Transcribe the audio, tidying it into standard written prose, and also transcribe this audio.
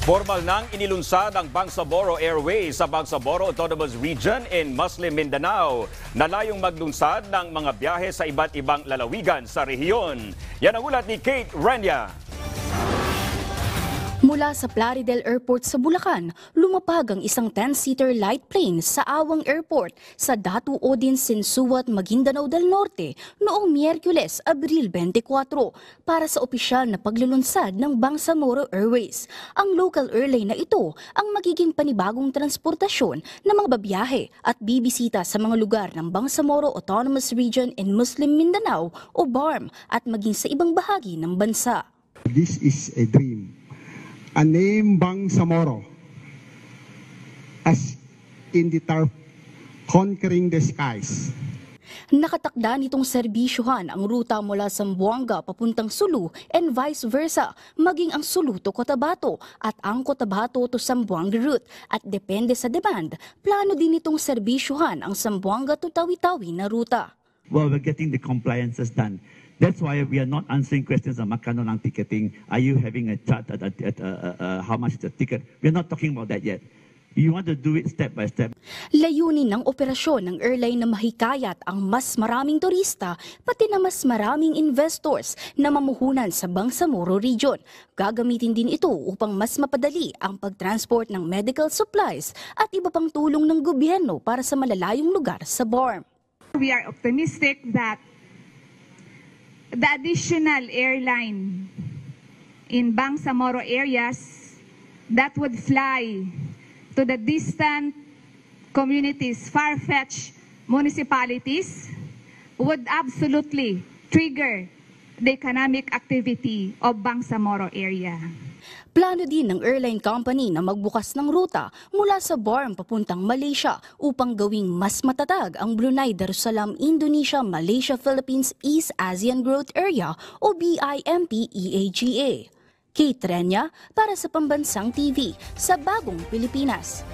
Formal nang inilunsad ang Bangsamoro Airways sa Bangsamoro Autonomous Region in Muslim Mindanao na layong maglunsad ng mga biyahe sa iba't ibang lalawigan sa rehiyon. Yan ang ulat ni Kate Renya. Mula sa Plaridel Airport sa Bulacan, lumapag ang isang 10-seater light plane sa Awang Airport sa Datu Odin Sinsuat, Maguindanao del Norte noong Miyerkules, Abril 24 para sa opisyal na paglulunsad ng Bangsamoro Airways. Ang local airline na ito ang magiging panibagong transportasyon ng mga babiyahe at bibisita sa mga lugar ng Bangsamoro Autonomous Region in Muslim Mindanao o BARM at maging sa ibang bahagi ng bansa. This is a dream. A name Bangsamoro as in the turf conquering the skies. Nakatakda nitong serbisyuhan ang ruta mula Zamboanga papuntang Sulu and vice versa, maging ang Sulu to Cotabato at ang Cotabato to Zamboanga route. At depende sa demand, plano din itong serbisyuhan ang Zamboanga to Tawi-Tawi na ruta. Well, we're getting the compliances done. That's why we are not answering questions on magkano ng ticketing. Are you having a chart at how much the ticket? We're not talking about that yet. You want to do it step by step. Layunin ng operasyon ng airline na mahikayat ang mas maraming turista pati na mas maraming investors na mamuhunan sa Bangsamoro Region. Gagamitin din ito upang mas mapadali ang pagtransport ng medical supplies at iba pang tulong ng gobyerno para sa malalayong lugar sa BARM. We are optimistic that the additional airline in Bangsamoro areas that would fly to the distant communities, far-fetched municipalities, would absolutely trigger the economic activity of Bangsamoro area. Plano din ng airline company na magbukas ng ruta mula sa BARM papuntang Malaysia upang gawing mas matatag ang Brunei Darussalam Indonesia Malaysia Philippines East ASEAN Growth Area o BIMP-EAGA. Kate Renya para sa Pambansang TV sa Bagong Pilipinas.